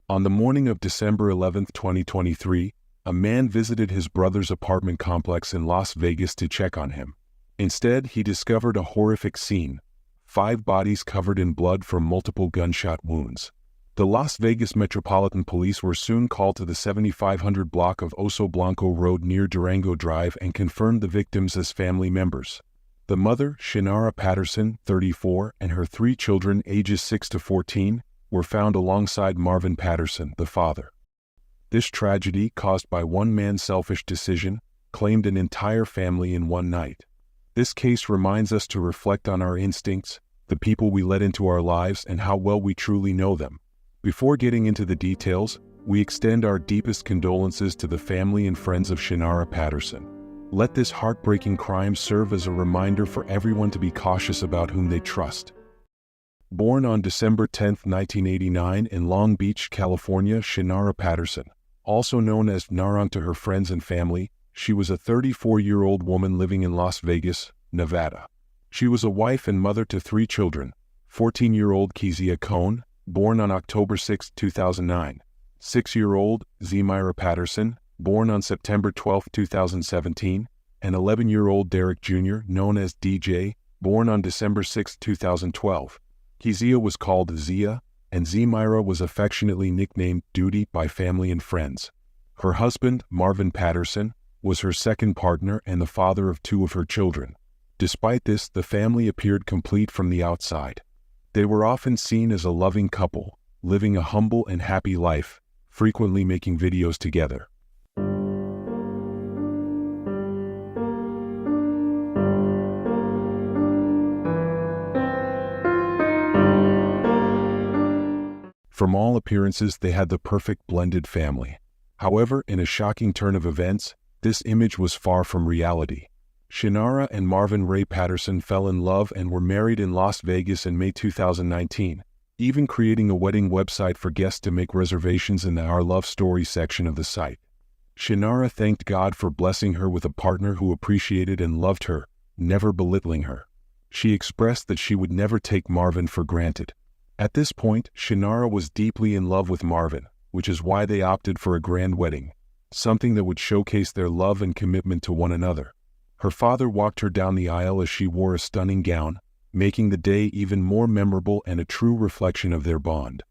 On the morning of December 11, 2023, a man visited his brother's apartment complex in Las Vegas to check on him. Instead, he discovered a horrific scene: 5 bodies covered in blood from multiple gunshot wounds. The Las Vegas Metropolitan Police were soon called to the 7500 block of Oso Blanco Road near Durango Drive and confirmed the victims as family members. The mother, Shinara Patterson, 34, and her 3 children ages 6 to 14, were found alongside Marvin Patterson, the father. This tragedy, caused by one man's selfish decision, claimed an entire family in one night. This case reminds us to reflect on our instincts, the people we let into our lives, and how well we truly know them. Before getting into the details, we extend our deepest condolences to the family and friends of Shinara Patterson. Let this heartbreaking crime serve as a reminder for everyone to be cautious about whom they trust. Born on December 10, 1989 in Long Beach, California, Shinara Patterson, also known as Narang to her friends and family, she was a 34-year-old woman living in Las Vegas, Nevada. She was a wife and mother to 3 children: 14-year-old Kezia Cohn, born on October 6, 2009, 6-year-old Zemira Patterson, born on September 12, 2017, and 11-year-old Derek Jr., known as DJ, born on December 6, 2012. Kezia was called Zia, and Zemira was affectionately nicknamed Duty by family and friends. Her husband, Marvin Patterson, was her second partner and the father of 2 of her children. Despite this, the family appeared complete from the outside. They were often seen as a loving couple, living a humble and happy life, frequently making videos together. From all appearances, they had the perfect blended family. However, in a shocking turn of events, this image was far from reality. Shinara and Marvin Ray Patterson fell in love and were married in Las Vegas in May 2019, even creating a wedding website for guests to make reservations in the Our Love Story section of the site. Shinara thanked God for blessing her with a partner who appreciated and loved her, never belittling her. She expressed that she would never take Marvin for granted. At this point, Shinara was deeply in love with Marvin, which is why they opted for a grand wedding, something that would showcase their love and commitment to one another. Her father walked her down the aisle as she wore a stunning gown, making the day even more memorable and a true reflection of their bond.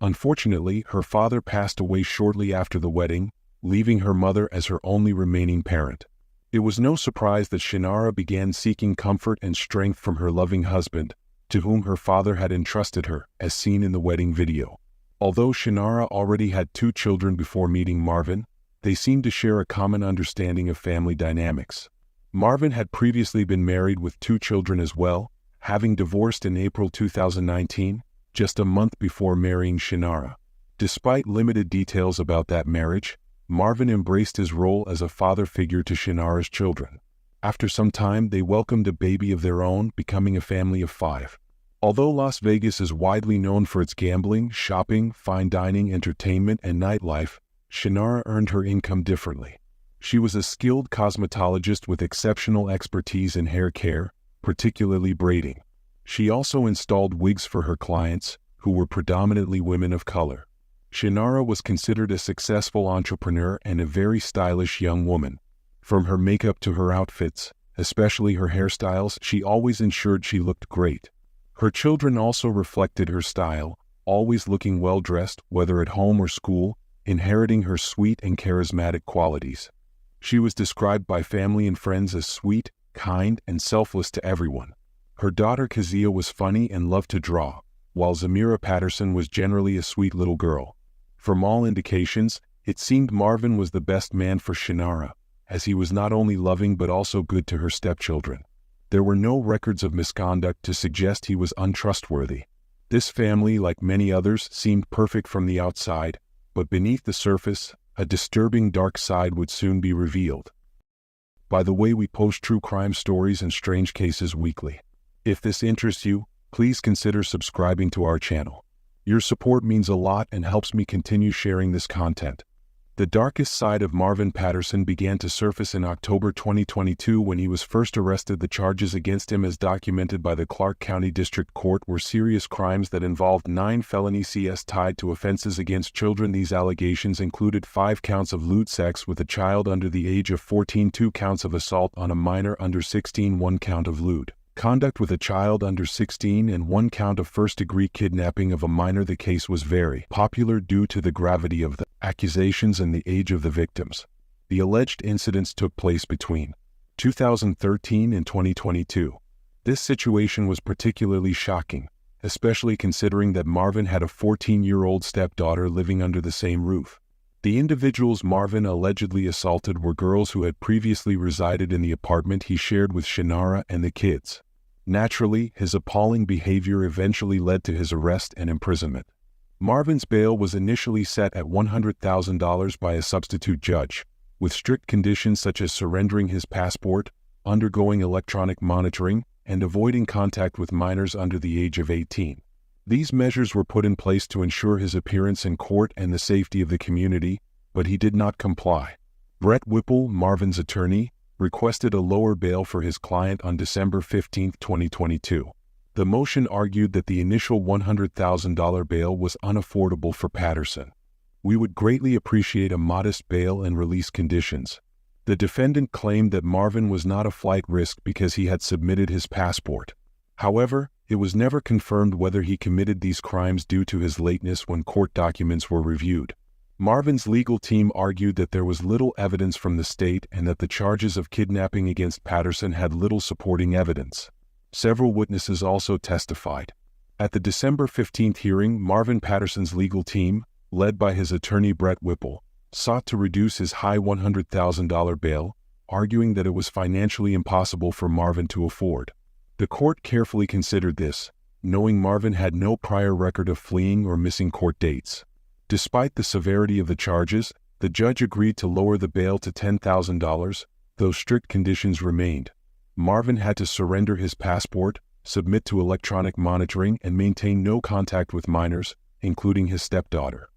Unfortunately, her father passed away shortly after the wedding, leaving her mother as her only remaining parent. It was no surprise that Shinara began seeking comfort and strength from her loving husband, to whom her father had entrusted her, as seen in the wedding video. Although Shinara already had 2 children before meeting Marvin, they seemed to share a common understanding of family dynamics. Marvin had previously been married with 2 children as well, having divorced in April 2019, just a month before marrying Shinara. Despite limited details about that marriage, Marvin embraced his role as a father figure to Shinara's children. After some time, they welcomed a baby of their own, becoming a family of 5. Although Las Vegas is widely known for its gambling, shopping, fine dining, entertainment, and nightlife, Shinara earned her income differently. She was a skilled cosmetologist with exceptional expertise in hair care, particularly braiding. She also installed wigs for her clients, who were predominantly women of color. Shinara was considered a successful entrepreneur and a very stylish young woman. From her makeup to her outfits, especially her hairstyles, she always ensured she looked great. Her children also reflected her style, always looking well-dressed, whether at home or school, inheriting her sweet and charismatic qualities. She was described by family and friends as sweet, kind, and selfless to everyone. Her daughter Kezia was funny and loved to draw, while Zemira Patterson was generally a sweet little girl. From all indications, it seemed Marvin was the best man for Shinara, as he was not only loving but also good to her stepchildren. There were no records of misconduct to suggest he was untrustworthy, This family, like many others, seemed perfect from the outside, but beneath the surface, a disturbing dark side would soon be revealed. By the way, we post true crime stories and strange cases weekly. If this interests you, please consider subscribing to our channel. Your support means a lot and helps me continue sharing this content. The darkest side of Marvin Patterson began to surface in October 2022 when he was first arrested. The charges against him, as documented by the Clark County District Court, were serious crimes that involved 9 felonies tied to offenses against children. These allegations included 5 counts of lewd sex with a child under the age of 14, 2 counts of assault on a minor under 16, 1 count of lewd conduct with a child under 16, and 1 count of first-degree kidnapping of a minor. The case was very popular due to the gravity of the accusations and the age of the victims. The alleged incidents took place between 2013 and 2022. This situation was particularly shocking, especially considering that Marvin had a 14-year-old stepdaughter living under the same roof. The individuals Marvin allegedly assaulted were girls who had previously resided in the apartment he shared with Shannara and the kids. Naturally, his appalling behavior eventually led to his arrest and imprisonment. Marvin's bail was initially set at $100,000 by a substitute judge, with strict conditions such as surrendering his passport, undergoing electronic monitoring, and avoiding contact with minors under the age of 18. These measures were put in place to ensure his appearance in court and the safety of the community, but he did not comply. Brett Whipple, Marvin's attorney, requested a lower bail for his client on December 15, 2022. The motion argued that the initial $100,000 bail was unaffordable for Patterson. We would greatly appreciate a modest bail and release conditions. The defendant claimed that Marvin was not a flight risk because he had submitted his passport. However, it was never confirmed whether he committed these crimes due to his lateness when court documents were reviewed. Marvin's legal team argued that there was little evidence from the state and that the charges of kidnapping against Patterson had little supporting evidence. Several witnesses also testified. At the December 15 hearing, Marvin Patterson's legal team, led by his attorney Brett Whipple, sought to reduce his high $100,000 bail, arguing that it was financially impossible for Marvin to afford. The court carefully considered this, knowing Marvin had no prior record of fleeing or missing court dates. Despite the severity of the charges, the judge agreed to lower the bail to $10,000, though strict conditions remained. Marvin had to surrender his passport, submit to electronic monitoring, and maintain no contact with minors, including his stepdaughter.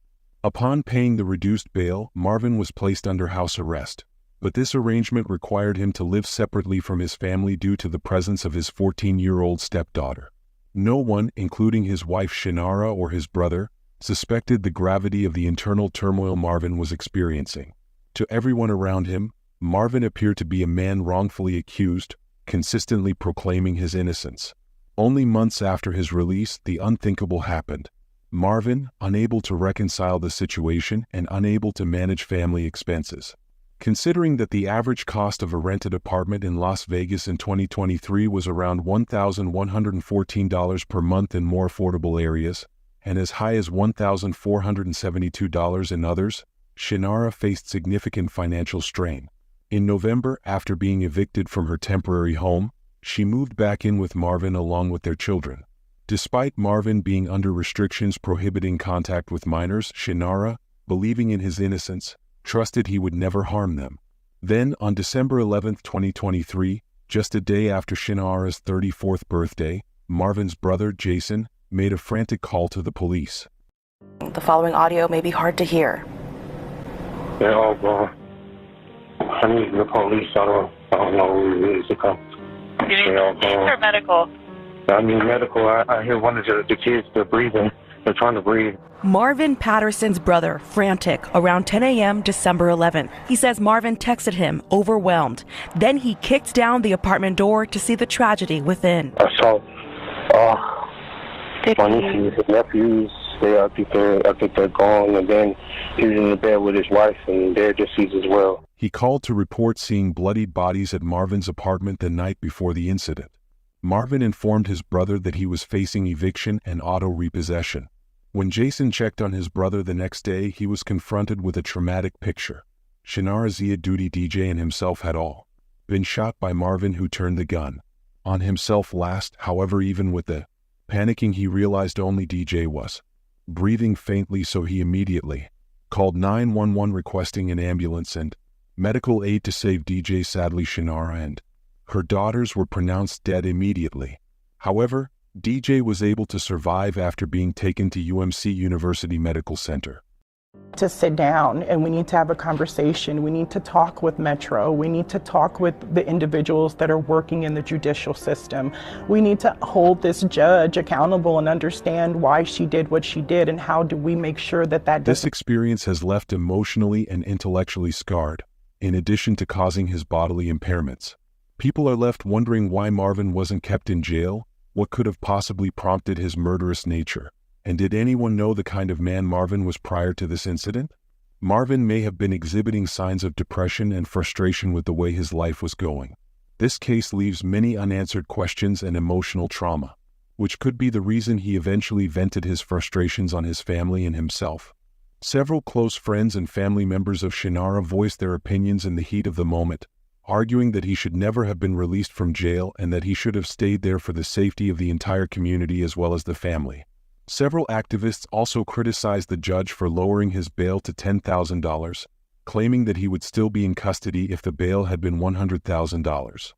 Upon paying the reduced bail, Marvin was placed under house arrest, but this arrangement required him to live separately from his family due to the presence of his 14-year-old stepdaughter. No one, including his wife Shannara or his brother, suspected the gravity of the internal turmoil Marvin was experiencing. To everyone around him, Marvin appeared to be a man wrongfully accused, consistently proclaiming his innocence. Only months after his release, the unthinkable happened. Marvin, unable to reconcile the situation and unable to manage family expenses. Considering that the average cost of a rented apartment in Las Vegas in 2023 was around $1,114 per month in more affordable areas, and as high as $1,472 in others, Shannara faced significant financial strain. In November, after being evicted from her temporary home, she moved back in with Marvin along with their children. Despite Marvin being under restrictions prohibiting contact with minors, Shannara, believing in his innocence, trusted he would never harm them. Then, on December 11, 2023, just a day after Shannara's 34th birthday, Marvin's brother, Jason, made a frantic call to the police. The following audio may be hard to hear. They're all gone. I need the police. I don't know who it is to come. You need police or medical? I need medical. I hear one of the kids, they're breathing. They're trying to breathe. Marvin Patterson's brother, frantic, around 10 a.m. December 11th. He says Marvin texted him, overwhelmed. Then he kicked down the apartment door to see the tragedy within. I saw my nieces and nephews. I think they're gone. And then he was in the bed with his wife, and they're deceased as well. He called to report seeing bloodied bodies at Marvin's apartment the night before the incident. Marvin informed his brother that he was facing eviction and auto repossession. When Jason checked on his brother the next day, he was confronted with a traumatic picture. Shannara Zia Duty DJ and himself had all been shot by Marvin, who turned the gun on himself last. However, even with the Panicking, he realized only DJ was breathing faintly, so he immediately called 911 requesting an ambulance and medical aid to save DJ. Sadly, Shannara and her daughters were pronounced dead immediately. However, DJ was able to survive after being taken to UMC University Medical Center. To sit down and we need to have a conversation. We need to talk with Metro. We need to talk with the individuals that are working in the judicial system. We need to hold this judge accountable and understand why she did what she did and how do we make sure that that This experience has left emotionally and intellectually scarred, in addition to causing his bodily impairments. People are left wondering why Marvin wasn't kept in jail, what could have possibly prompted his murderous nature, and did anyone know the kind of man Marvin was prior to this incident? Marvin may have been exhibiting signs of depression and frustration with the way his life was going. This case leaves many unanswered questions and emotional trauma, which could be the reason he eventually vented his frustrations on his family and himself. Several close friends and family members of Shannara voiced their opinions in the heat of the moment, arguing that he should never have been released from jail and that he should have stayed there for the safety of the entire community as well as the family. Several activists also criticized the judge for lowering his bail to $10,000, claiming that he would still be in custody if the bail had been $100,000.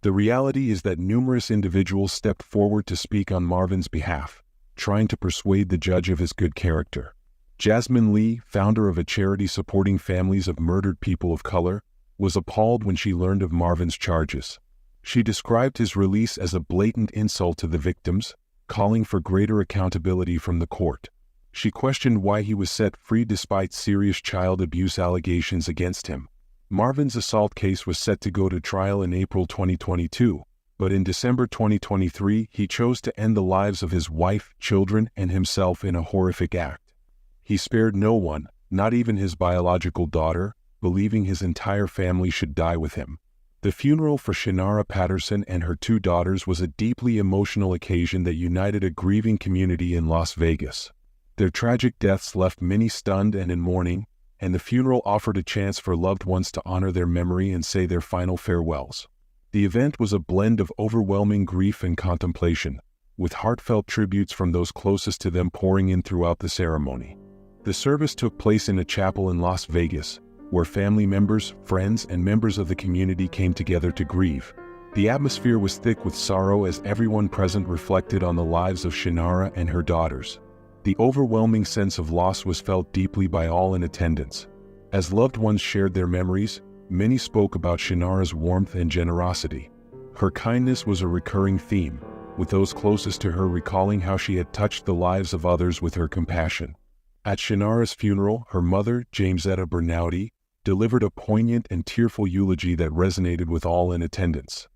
The reality is that numerous individuals stepped forward to speak on Marvin's behalf, trying to persuade the judge of his good character. Jasmine Lee, founder of a charity supporting families of murdered people of color, was appalled when she learned of Marvin's charges. She described his release as a blatant insult to the victims, calling for greater accountability from the court. She questioned why he was set free despite serious child abuse allegations against him. Marvin's assault case was set to go to trial in April 2022, but in December 2023 he chose to end the lives of his wife, children, and himself in a horrific act. He spared no one, not even his biological daughter, believing his entire family should die with him. The funeral for Shannara Patterson and her two daughters was a deeply emotional occasion that united a grieving community in Las Vegas. Their tragic deaths left many stunned and in mourning, and the funeral offered a chance for loved ones to honor their memory and say their final farewells. The event was a blend of overwhelming grief and contemplation, with heartfelt tributes from those closest to them pouring in throughout the ceremony. The service took place in a chapel in Las Vegas, where family members, friends, and members of the community came together to grieve. The atmosphere was thick with sorrow as everyone present reflected on the lives of Shannara and her daughters. The overwhelming sense of loss was felt deeply by all in attendance. As loved ones shared their memories, many spoke about Shannara's warmth and generosity. Her kindness was a recurring theme, with those closest to her recalling how she had touched the lives of others with her compassion. At Shannara's funeral, her mother, Jamesetta Bernoudy, delivered a poignant and tearful eulogy that resonated with all in attendance.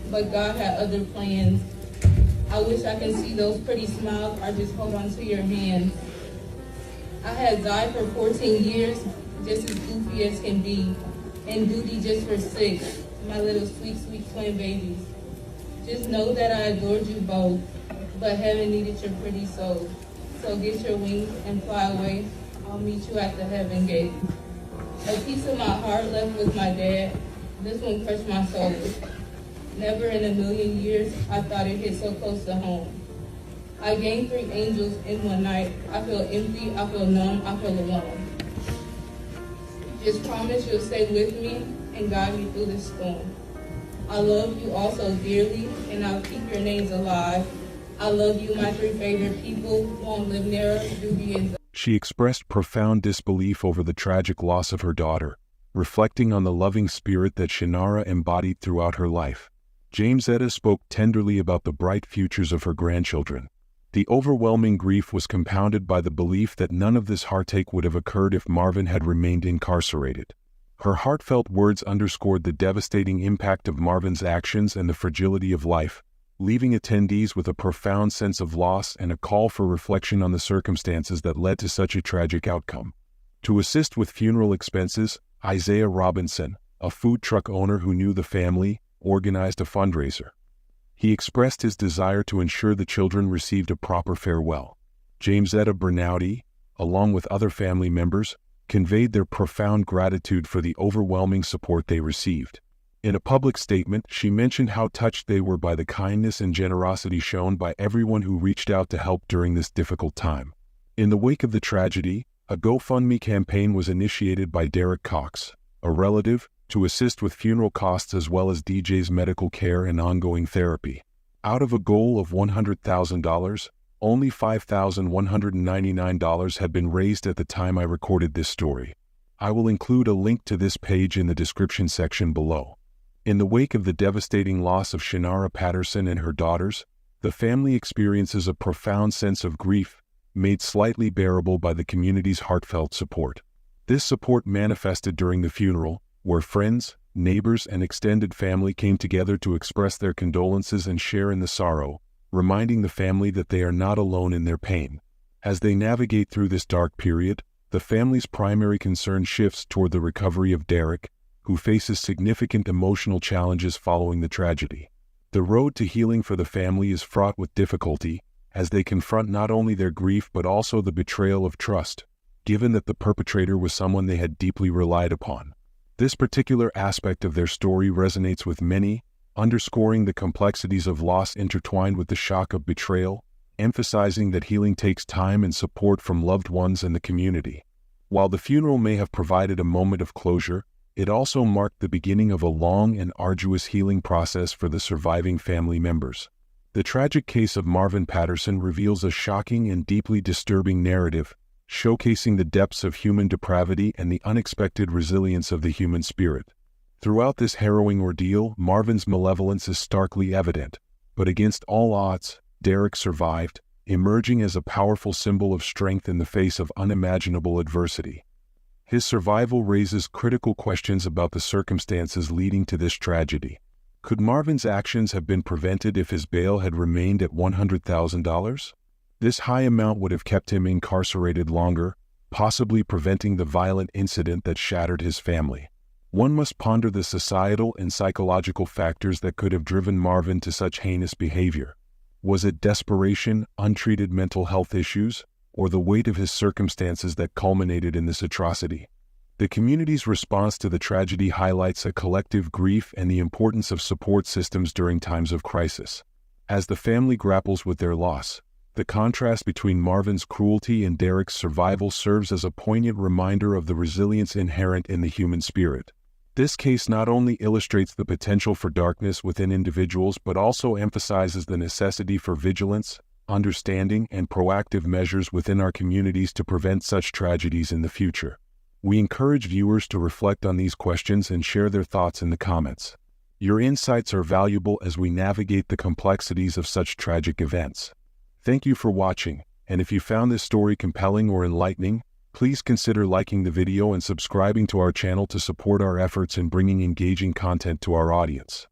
But God had other plans. I wish I could see those pretty smiles or just hold on to your hands. I had died for 14 years, just as goofy as can be, and duty just for 6, my little sweet, sweet twin babies. Just know that I adored you both, but heaven needed your pretty soul. So get your wings and fly away. I'll meet you at the heaven gate. A piece of my heart left with my dad. This one crushed my soul. Never in a million years I thought it hit so close to home. I gained 3 angels in one night. I feel empty, I feel numb, I feel alone. Just promise you'll stay with me and guide me through this storm. I love you all so dearly, and I'll keep your names alive. I love you, my 3 favorite people, won't live nearer, duty and... She expressed profound disbelief over the tragic loss of her daughter, reflecting on the loving spirit that Shannara embodied throughout her life. Jamesetta spoke tenderly about the bright futures of her grandchildren. The overwhelming grief was compounded by the belief that none of this heartache would have occurred if Marvin had remained incarcerated. Her heartfelt words underscored the devastating impact of Marvin's actions and the fragility of life, leaving attendees with a profound sense of loss and a call for reflection on the circumstances that led to such a tragic outcome. To assist with funeral expenses, Isaiah Robinson, a food truck owner who knew the family, organized a fundraiser. He expressed his desire to ensure the children received a proper farewell. Jamesetta Bernoudy, along with other family members, conveyed their profound gratitude for the overwhelming support they received. In a public statement, she mentioned how touched they were by the kindness and generosity shown by everyone who reached out to help during this difficult time. In the wake of the tragedy, a GoFundMe campaign was initiated by Derek Cox, a relative, to assist with funeral costs as well as DJ's medical care and ongoing therapy. Out of a goal of $100,000, only $5,199 had been raised at the time I recorded this story. I will include a link to this page in the description section below. In the wake of the devastating loss of Shanara Patterson and her daughters, the family experiences a profound sense of grief, made slightly bearable by the community's heartfelt support. This support manifested during the funeral, where friends, neighbors, and extended family came together to express their condolences and share in the sorrow, reminding the family that they are not alone in their pain. As they navigate through this dark period, the family's primary concern shifts toward the recovery of Derek, who faces significant emotional challenges following the tragedy. The road to healing for the family is fraught with difficulty, as they confront not only their grief but also the betrayal of trust, given that the perpetrator was someone they had deeply relied upon. This particular aspect of their story resonates with many, underscoring the complexities of loss intertwined with the shock of betrayal, emphasizing that healing takes time and support from loved ones and the community. While the funeral may have provided a moment of closure, it also marked the beginning of a long and arduous healing process for the surviving family members. The tragic case of Marvin Patterson reveals a shocking and deeply disturbing narrative, showcasing the depths of human depravity and the unexpected resilience of the human spirit. Throughout this harrowing ordeal, Marvin's malevolence is starkly evident, but against all odds, Derek survived, emerging as a powerful symbol of strength in the face of unimaginable adversity. His survival raises critical questions about the circumstances leading to this tragedy. Could Marvin's actions have been prevented if his bail had remained at $100,000? This high amount would have kept him incarcerated longer, possibly preventing the violent incident that shattered his family. One must ponder the societal and psychological factors that could have driven Marvin to such heinous behavior. Was it desperation, untreated mental health issues, or the weight of his circumstances that culminated in this atrocity? The community's response to the tragedy highlights a collective grief and the importance of support systems during times of crisis. As the family grapples with their loss, the contrast between Marvin's cruelty and Derek's survival serves as a poignant reminder of the resilience inherent in the human spirit. This case not only illustrates the potential for darkness within individuals but also emphasizes the necessity for vigilance, understanding, and proactive measures within our communities to prevent such tragedies in the future. We encourage viewers to reflect on these questions and share their thoughts in the comments. Your insights are valuable as we navigate the complexities of such tragic events. Thank you for watching, and if you found this story compelling or enlightening, please consider liking the video and subscribing to our channel to support our efforts in bringing engaging content to our audience.